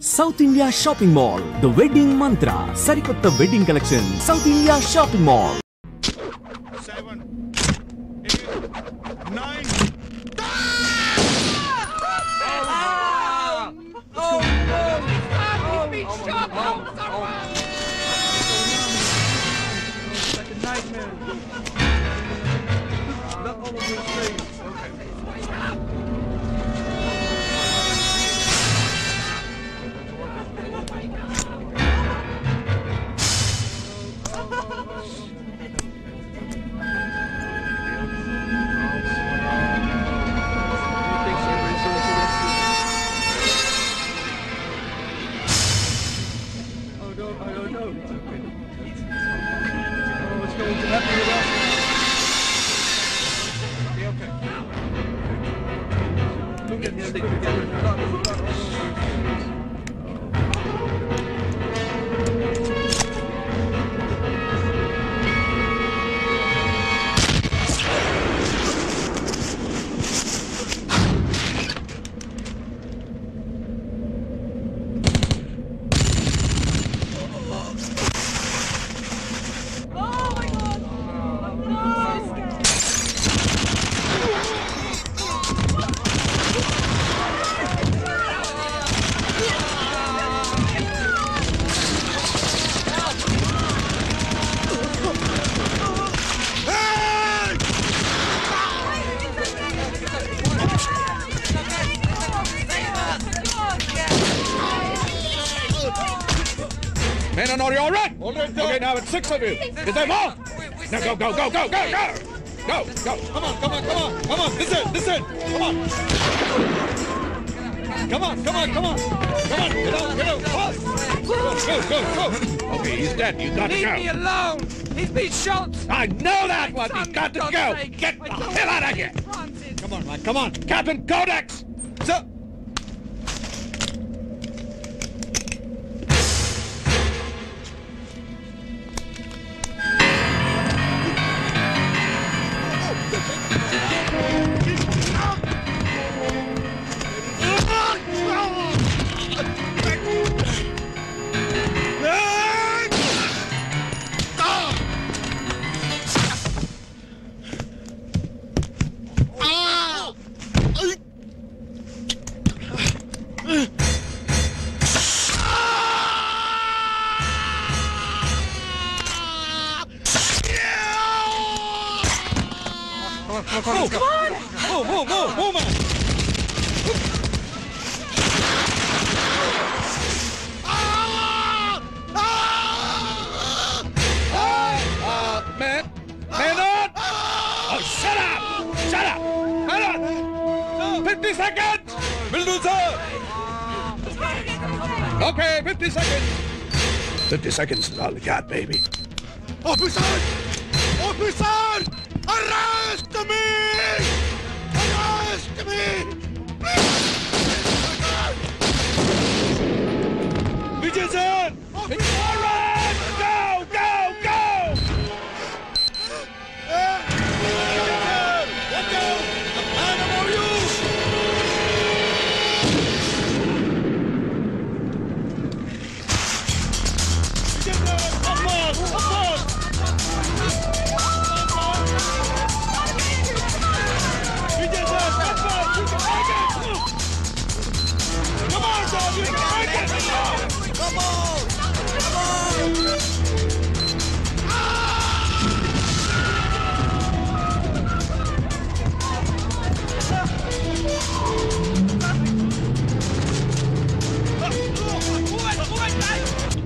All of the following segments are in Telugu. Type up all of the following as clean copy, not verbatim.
South India Shopping Mall, The Wedding Mantra, Sarikotta Wedding Collection, South India Shopping Mall. 7, 8, 9. Men, are you all right? Okay, now it's 6 of you. Is there more? Now go. Go. Come on. This is. Come on. Come on. Get out. Fast. Go. Okay, he's dead. You got to go. Leave me alone. He's been shot. I know that one. He's got to go. Get the hell out of here. Come on, man. Come on. Captain Codex. Sir. Move, man. Man on! Oh, shut up! Man on! 50 seconds! Will do, sir! Okay, 50 seconds. 50 seconds is all we got, baby. Officer! Arrest me! Vijay sir! It's all right! Go! Let go! I'm above you! Vijay sir! Come on! Vijay sir! Come on! You can make it! Come on, dog! You can make it! Come on!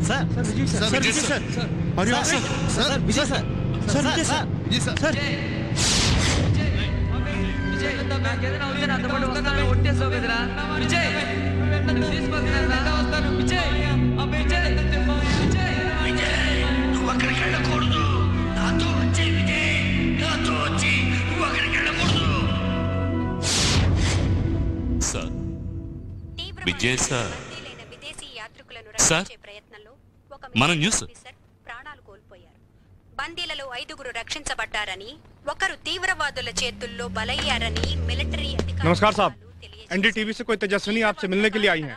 Sir, Vijay sir. Are you sir? Sir, Vijay sir. Vijay sir sir మన న్యూస్ ప్రాణాలు కోల్పోయారు. బందీలలో 5గురు రక్షించబడ్డారని, ఒకరు తీవ్రవాదుల చేతుల్లో బలయ్యారని మిలిటరీ అధికారులు नमस्कार साहब, एनडीटीवी से कोई तेजस्विनी आपसे मिलने के लिए आई हैं।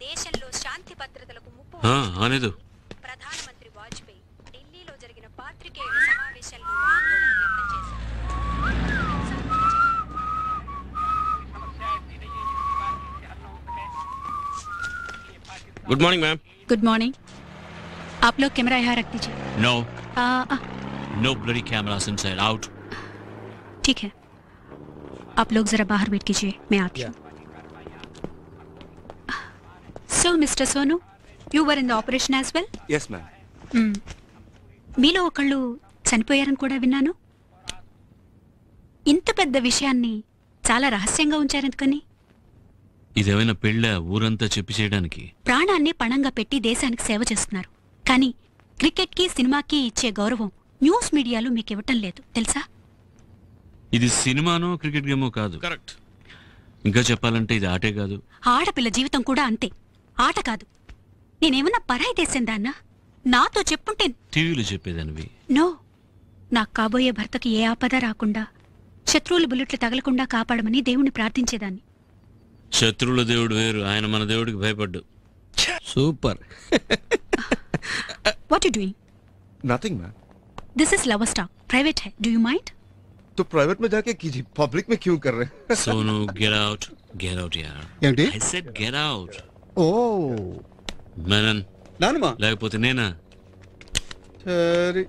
దేశంలో శాంతి భద్రతలకు ముప్పు అనేది ప్రధానమంత్రి వాజ్పేయి ఢిల్లీలో జరిగిన పాత్రికేయుల సమావేశంలో ఆందోళన వ్యక్తం చేశారు. Good morning ma'am. Good morning. आप लोग कैमरा यहाँ रख दीजिए. No no bloody cameras inside out. ठीक है, आप लोग जरा बाहर वेट कीजिए, मैं आती हूँ. So, Mr. Sonu, you were in the operation as well? Yes, ma'am. మీలో ఒకళ్ళు చనిపోయారని కూడా విన్నాను. ఇంత పెద్ద విషయాన్ని చాలా రహస్యంగా ఉంచారెందుకని? ఇదేమైనా పెళ్ళ ఊరంతా చెప్పి చేయడానికి? ప్రాణాన్ని పణంగా పెట్టి దేశానికి సేవ చేస్తున్నారు. కానీ క్రికెట్కి సినిమాకి ఇచ్చే గౌరవం న్యూస్ మీడియాలో మీకు ఇవ్వటం లేదు తెలుసా? ఇది సినిమానో క్రికెట్ గేమో కాదు. కరెక్ట్. ఇంకా చెప్పాలంటే ఇది ఆటే కాదు. ఆడపిల్ల జీవితం కూడా అంతే, ఆట కాదు. నేనేమన్నా పరాయి దేశం దాన్నా? నాతో చెప్పుంటే. టీవీలో చెప్పేదానివి. నో, నాకు కాబోయే భర్తకి ఏ ఆపద రాకుండా, శత్రువులు బుల్లెట్లు తగలకుండా కాపాడమని దేవుణ్ణి ప్రార్థించేదాన్ని. శత్రువుల దేవుడు వేరు, ఆయన మన దేవుడికి భయపడ్డు. Super. What are you doing? Nothing, ma'am. This is lover talk. Private है. Do you mind? तो प्राइवेट में जाके कीजिए, पब्लिक में क्यों कर रहे हैं? सोनू get out यार. ఏంటి? I said get out. ఓ మేనన్ నానమ్మా. లేకపోతే నేనా? సరే.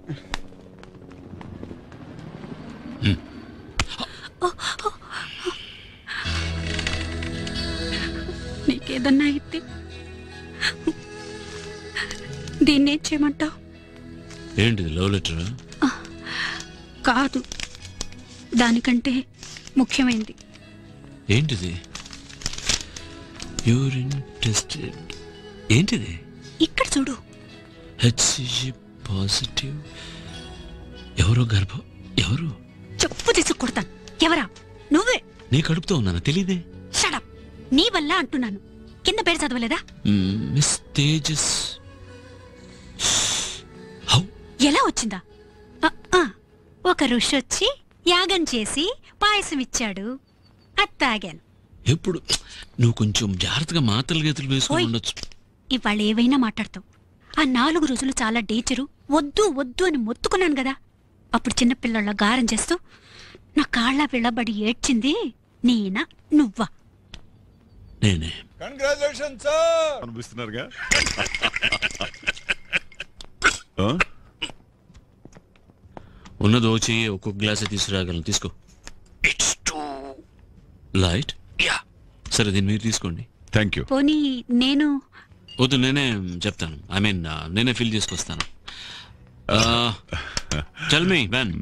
నీకేదన్నా అయితే దీన్నేం చేయమంటావు? ఏంటిది, లవ్ లెటరా? కాదు, దానికంటే ముఖ్యమైనది. ఏంటిది? Urine tested. ఏంటిది? ఇక్కడ చూడు. HCG positive. ఎవరో గర్భం. ఎవరు? చెప్పు తీసి కొడతాను. ఎవరా? నువ్వే. నీ కడుపుతో ఉన్నాను తెలీదే. షడప్. నీ వల్ల అంటున్నాను. కింద పేరు చదవలేదా? మిస్ తేజస్. హౌ? ఎలా వచ్చిందా? ఒక ఋషి వచ్చి యాగం చేసి పాయసం ఇచ్చాడు, అత్తాగాను. ఎప్పుడు? నువ్వు కొంచెం జాగ్రత్తగా మాటలు గీతలు వేసుకుని ఉండొచ్చు. ఇవాళ ఏవైనా మాట్లాడతావు. ఆ 4 రోజులు చాలా డేంజరు, వద్దు వద్దు అని మొత్తుకున్నాను కదా. అప్పుడు చిన్నపిల్లల గారం చేస్తూ నా కాళ్ళ వెళ్ళబడి ఏడ్చింది నేనా నువ్వా? నేనే. Congratulations sir. అనిపిస్తున్నారుగా? ఉన్నదో చెయ్యి ఒక్కొక్క గ్లాస్ తీసుకురాగలను. తీసుకో. It's too light. యా. సరే దీన్ని మీరు తీసుకోండి. Thank you. పోనీ నేను వద్దు, నేనే చెప్తాను. ఐ మీన్ నేనే ఫిల్ చేసుకొస్తాను. Tell me man.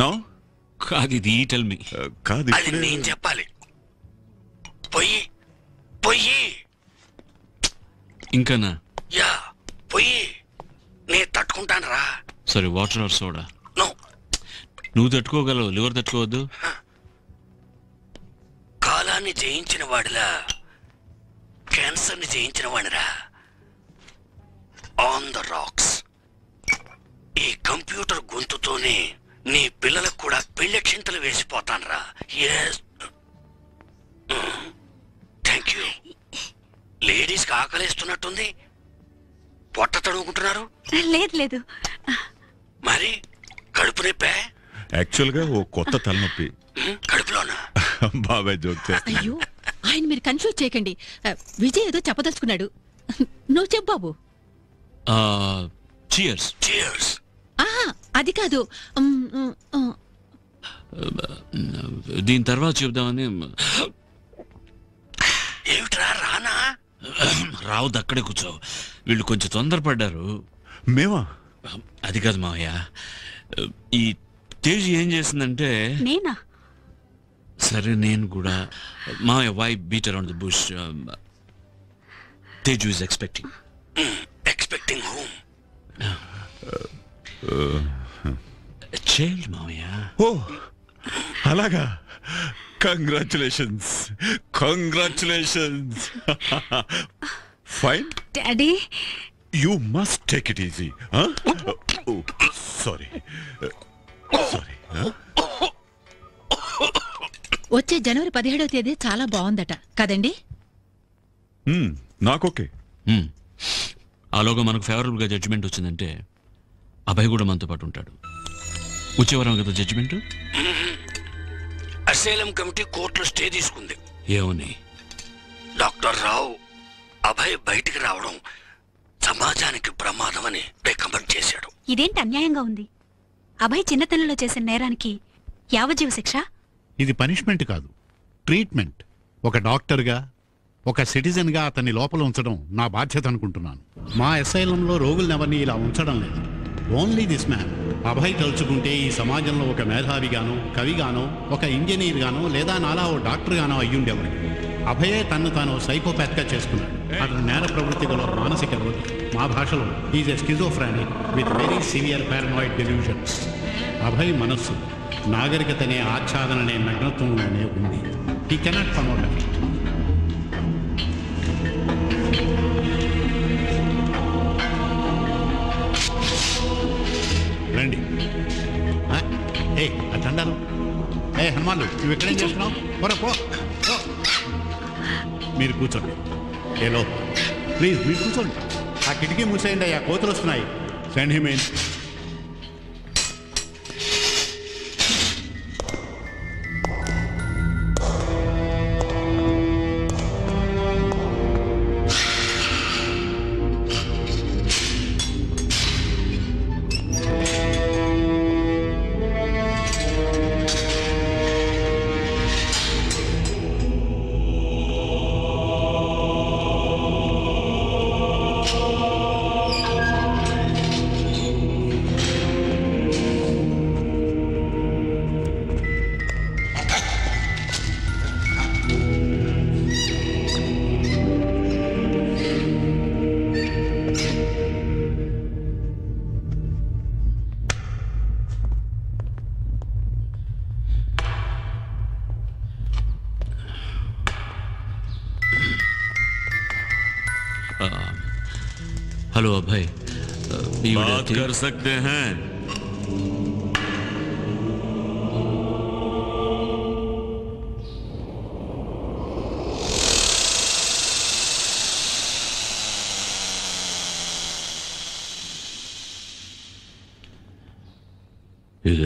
నో కాదు ఇది, టెల్ మీ. కాదు అది నేను చెప్పాలి. పొయ్యి పొయ్యి. ఇంకానా? యా పొయ్యి. నేను తట్టుకుంటాను రా. సరే వాటర్ ఆర్ సోడా? నో. నువ్వు తట్టుకోగలవు, లివర్ తట్టుకోవద్దు. కాలాన్ని జయించిన వాడిలా క్యాన్సర్ని జయించిన వాడిరా. On the rocks. ఈ కంప్యూటర్ గొంతుతోనే నీ పిల్లలకు కూడా పెళ్ళక్షింతలు వేసిపోతాను రా. ఎస్. Thank you. లేడీస్కి ఆకలిస్తున్నట్టుంది. పొట్ట తడుముకుంటున్నారు. లేదు లేదు. మరి కడుపు నొప్పే? యాక్చువల్గా ఓ కొత్త తలనొప్పి. కడుపులోనా? బాబాయ్ జోక్ చేస్తా. అయ్యో, ఆయన మీరు కన్ఫ్యూజ్ చేయకండి. విజయ్ ఏదో చెప్పదలుచుకున్నాడు. నువ్వు చెప్పు బాబు. చీయర్స్. Cheers. అది కాదు. దీని తర్వాత చెప్దామని. ఏమిట్రా రానా? రావద్దు, అక్కడే కూర్చో. వీళ్ళు కొంచెం తొందరపడ్డారు. మేమా? అది కాదు మావయ్య, ఈ తేజ్ ఏం చేసిందంటే. నేనా? సరే నేను కూడా. మావయ్య, why beat around the bush? Teju is expecting. Expecting whom? Child మావయ్య. ఓ అలాగా. Congratulations. Congratulations. Fine. Daddy, you must take it easy. Sorry sorry. వచ్చే జనవరి 17వ తేదీ చాలా బాగుందట కదండి? నాకోకే. ఆలోగా మనకు ఫేవరబుల్గా జడ్జిమెంట్ వచ్చిందంటే అభయ్ కూడా మనతో పాటు ఉంటాడు. వచ్చేవారం కదా జడ్జిమెంట్. అసైలం కమిటీ కోర్టులో స్టే తీసుకుంది. ఏమని? డాక్టర్ రావు అభయ్ బయటికి రావడం సమాజానికి ప్రమాదం అని రికమెండ్ చేశాడు. ఇదేంటి అన్యాయంగా ఉంది? అభయ్ చిన్నతనంలో చేసిన నేరానికి యావజ్జీవ శిక్ష? ఇది పనిష్మెంట్ కాదు, ట్రీట్మెంట్. ఒక డాక్టర్గా, ఒక సిటిజన్గా అతన్ని లోపల ఉంచడం నా బాధ్యత అనుకుంటున్నాను. మా అసైలంలో రోగులనెవరిని ఇలా ఉంచడం లేదు. Only this man. అభయ్ తలుచుకుంటే ఈ సమాజంలో ఒక మేధావిగానో, కవిగానో, ఒక ఇంజనీర్గానో లేదా నాలా ఓ డాక్టర్గానో అయ్యుండేవాడు. అభయే తన్ను తాను సైకోపాత్గా చేసుకున్నాడు. అతను నేర ప్రవృత్తి గల మానసిక రోగి. మా భాషలో is a schizophrenic with very severe paranoid delusions. Abhay మనస్సు నాగరికతనే ఆచ్ఛాదననే నగ్నత్వంలోనే ఉంది. He cannot promote it. రండి. ఏ అటండాలు, ఏ హనుమాన్లు, నువ్వు ఎక్కడేం చేస్తున్నావు? పో. మీరు కూర్చోండి. ఏలో ప్లీజ్ మీరు కూర్చోండి. ఆ కిటికీ మూసేయండి, ఆ కోతులు వస్తున్నాయి. Send him in. हेलो अभय, बात कर सकते हैं?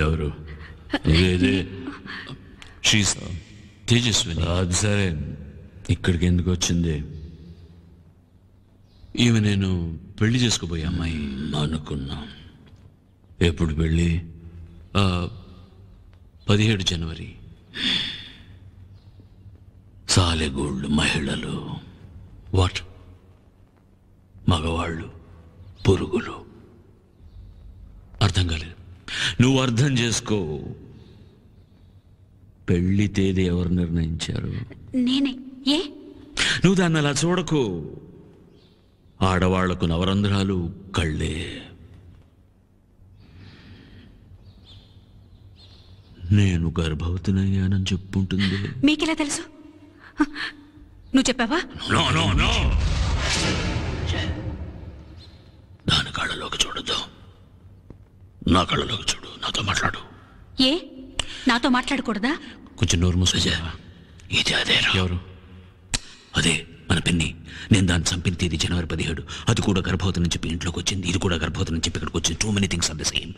ఎవరు? తేజస్విని. అది సరే, ఇక్కడికి ఎందుకు వచ్చింది? ఈమె నేను పెళ్లి చేసుకోబోయే అమ్మాయి అనుకున్నా. ఎప్పుడు పెళ్ళి? 17 జనవరి. సాలెగూళ్ళు మహిళలు, వాట్? మగవాళ్ళు పురుగులు. అర్థం కాలేదు. నువ్వు అర్థం చేసుకో. పెళ్లి తేదీ ఎవరు నిర్ణయించారు? నేనే. ఏ? నువ్వు దాన్ని అలా చూడకు. ఆడవాళ్లకు నవరంధ్రాలు కళ్ళే. నేను గర్భవతినయ్యానని చెప్పుంటుంది. మీకెలా తెలుసు? నువ్వు చెప్పావా? దాని కళ్ళలోకి చూడద్దు, నా కళ్ళలోకి చూడు. నాతో మాట్లాడు. ఏ? నాతో మాట్లాడకూడదా? కొంచెం నోరు మూసుకున్నావా? ఇది అదే. ఎవరు? అదే మన పిన్ని. నేను దాన్ని చంపిన తేదీ జనవరి 17. అది కూడా గర్భవతి నుంచి చెప్పి ఇంట్లోకి వచ్చింది. ఇది కూడా గర్భవతి నుంచి చెప్పి ఇక్కడికి వచ్చింది. Too many things are the same.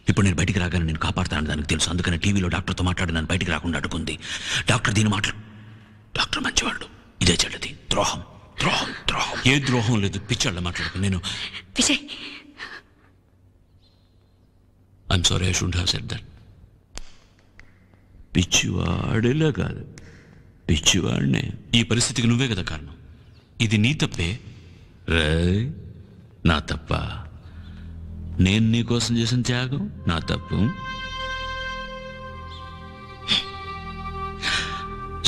ఇప్పుడు నేను బయటికి రాగానే నేను కాపాడుతానని దానికి తెలుసు. అందుకని టీవీలో డాక్టర్తో మాట్లాడి నన్ను బయటికి రాకుండా అడ్డుకుంది. డాక్టర్ దీన్ని డాక్టర్ మంచివాళ్ళు. ఇదే చెడ్డది. ద్రోహం ద్రోహం ద్రోహం. ఏ ద్రోహం లేదు. పిచ్చాళ్ళ మాట్లాడుకు. నేను Vijay, I'm sorry, I should have said that. పిచ్చివాడిలా కాదు, పిచ్చివాడినే. ఈ పరిస్థితికి నువ్వే కదా కారణం. ఇది నీ తప్పే. రే, నా తప్ప? నేను నీ కోసం చేసిన త్యాగం నా తప్పు.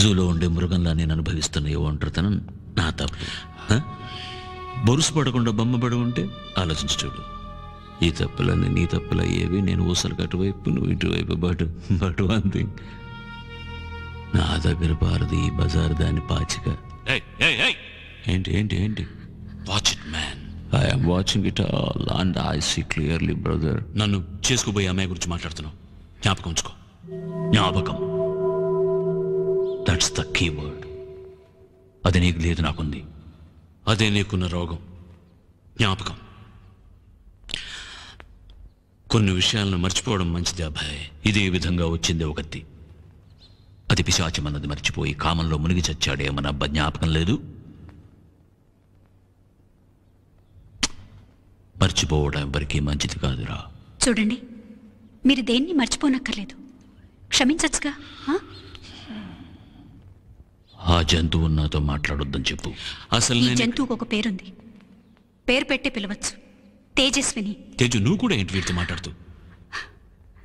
జూలో ఉండే మృగంలా నేను అనుభవిస్తున్న ఈ ఒంటరితనం నా తప్పు. బొరుసు పడకుండా బొమ్మ పడి ఉంటే ఆలోచించి చూడు. ఈ తప్పులన్నీ నీ తప్పులు అయ్యేవి. నేను ఊసలు అటువైపు, నువ్వు ఇటువైపు. బట్ వన్ థింగ్, నా దగ్గర పారది ఈ బజార్ దాని పాచిక. ఏంటి ఏంటి ఏంటి? Watch it man. I'm watching it all and I see clearly brother. నన్ను చేసుకోబోయే అమ్మాయి గురించి మాట్లాడుతున్నావు. జ్ఞాపకం ఉంచుకో. జ్ఞాపకం, దట్స్ ద కీ వర్డ్. అది నీకు లేదు, నాకుంది. అదే నీకున్న రోగం, జ్ఞాపకం. కొన్ని విషయాలను మర్చిపోవడం మంచిది అబ్బాయి. ఇదే విధంగా వచ్చింది ఒకటి. అది పిశాచమన్నది మర్చిపోయి కామంలో మునిగి చచ్చాడేమన్న అబ్బ జ్ఞాపకం లేదు. మర్చిపోవడం ఎవరికీ మంచిది కాదురా. చూడండి, మీరు దేన్ని మర్చిపోనక్కర్లేదు, క్షమించచ్చుగా. ఆ జంతువు నాతో మాట్లాడొద్దని చెప్పు. అసలు ఈ జంతువుకు ఒక పేరుంది, పేరు పెట్టే పిలవచ్చు, తేజస్విని. తేజు, నువ్వు కూడా ఏంటి వీటితో మాట్లాడుతూ?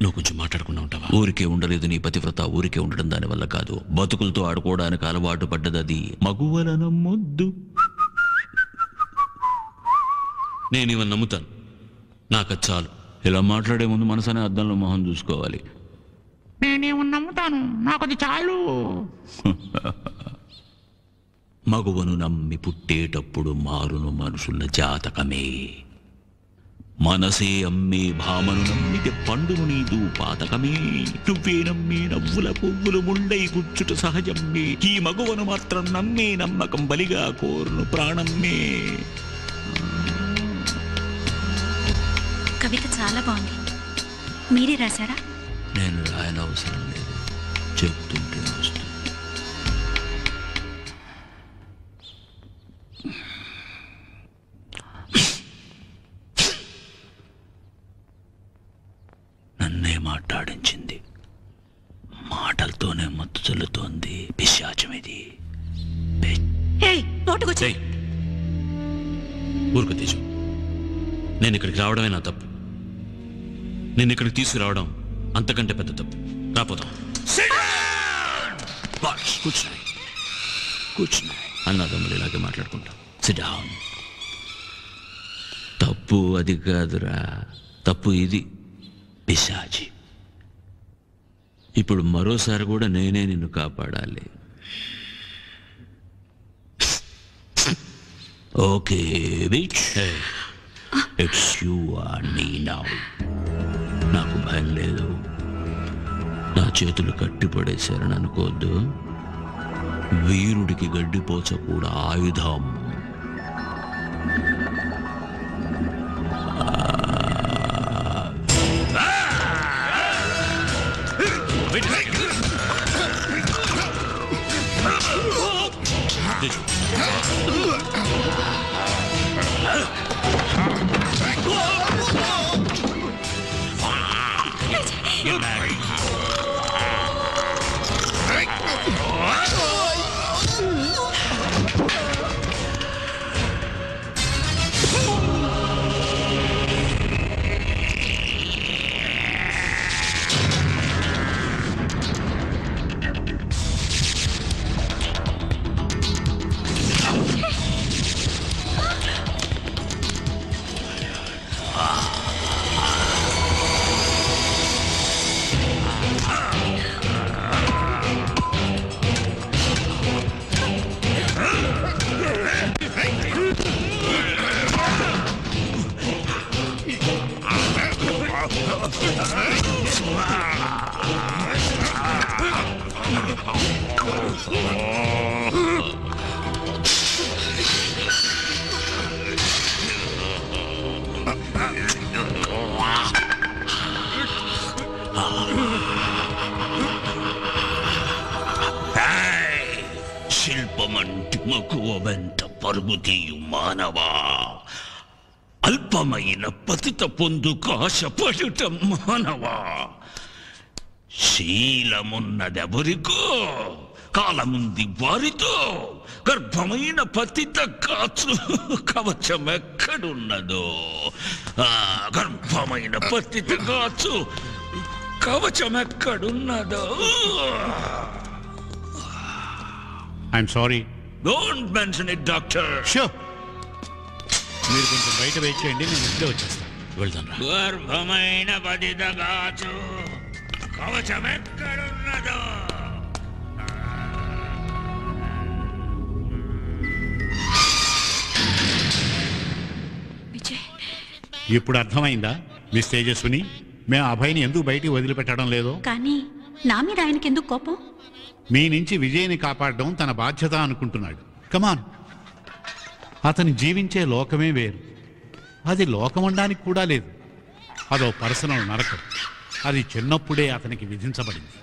నువ్వు కొంచెం మాట్లాడకుండా ఉంటావా? ఊరికే ఉండలేదు నీ పతివ్రత. ఊరికే ఉండడం దానివల్ల కాదు, బతుకులతో ఆడుకోవడానికి అలవాటు పడ్డది అది. మగువలను ముద్దు. నేను ఇవన్నీ నమ్ముతాను, నాకు చాలు. ఇలా మాట్లాడే ముందు మనసనే అద్దంలో మొహం చూసుకోవాలి. నేనేమో నమ్ముతాను, నాకు అది చాలు. మగువను నమ్మి పుట్టేటప్పుడు మారును మనుషుల జాతకమే. మనసే అమ్మే భామను నమ్మితే పండును నీదు పాతకమే. నువ్వే నమ్మే నవ్వుల పువ్వులు ముండై గుచ్చుట సహజమ్మే. ఈ మగువను మాత్రం నమ్మే నమ్మకం బలిగా కోరును ప్రాణమ్మే. కవిత చాలా బాగుంది, మీరే రాశారా? నేను రాయనవసరం లేదు, చెప్తుంటే వస్తుంది. నన్నే మాట్లాడించింది, మాటలతోనే మత్తు చల్లుతోంది. పిశాచం ఇది. ఊరుకు తేజు, నేను ఇక్కడికి రావడమే నా తప్పు. నేను ఇక్కడికి తీసుకురావడం అంతకంటే పెద్ద తప్పు. రాపోతాం. కూర్చున్నాయి కూర్చున్నాయి అన్నదమ్ములు ఇలాగే మాట్లాడుకుంటాం. SIT down. తప్పు అది కాదురా, తప్పు ఇది. పిశాచి. ఇప్పుడు మరోసారి కూడా నేనే నిన్ను కాపాడాలి. Okay bitch, it's you or me now. నాకు భయం లేదు. నా చేతులు కట్టిపడేశారని అనుకోవద్దు. వీరుడికి గడ్డిపోచ కూడా ఆయుధం. శిల్పమంటి మకువెంత పరుగుతీయు మానవా. అల్పమైన పతిత పొందుకు ఆశపడుట మానవా. శీలమున్నదెవరికో కాలముంది వారితో. గర్భమైన పతిత కాచు కవచమెక్కడున్నదో. గర్భమైన పతిత కాచు కవచమెక్కడున్నదో. I'm sorry. Don't mention it doctor. Sure, మీరు కొంచెం బయట వెయిట్ చేయండి, నేను ఇప్పుడే వచ్చేస్తాను. వెళ్తాను. గర్భమైన పతిత కాచు కవచమెక్కడున్నదో. ఇప్పుడు అర్థమైందా మిస్ తేజస్విని? మేము అభయ్ని ఎందుకు బయటికి వదిలిపెట్టడం లేదో? కానీ నా మీద ఆయనకి ఎందుకు కోపం? మీ నుంచి విజయ్ని కాపాడడం తన బాధ్యత అనుకుంటున్నాడు. కమాన్. అతని జీవించే లోకమే వేరు. అది లోకమనడానికి కూడా లేదు. అదో పర్సనల్ నరకం. అది చిన్నప్పుడే అతనికి విధించబడింది.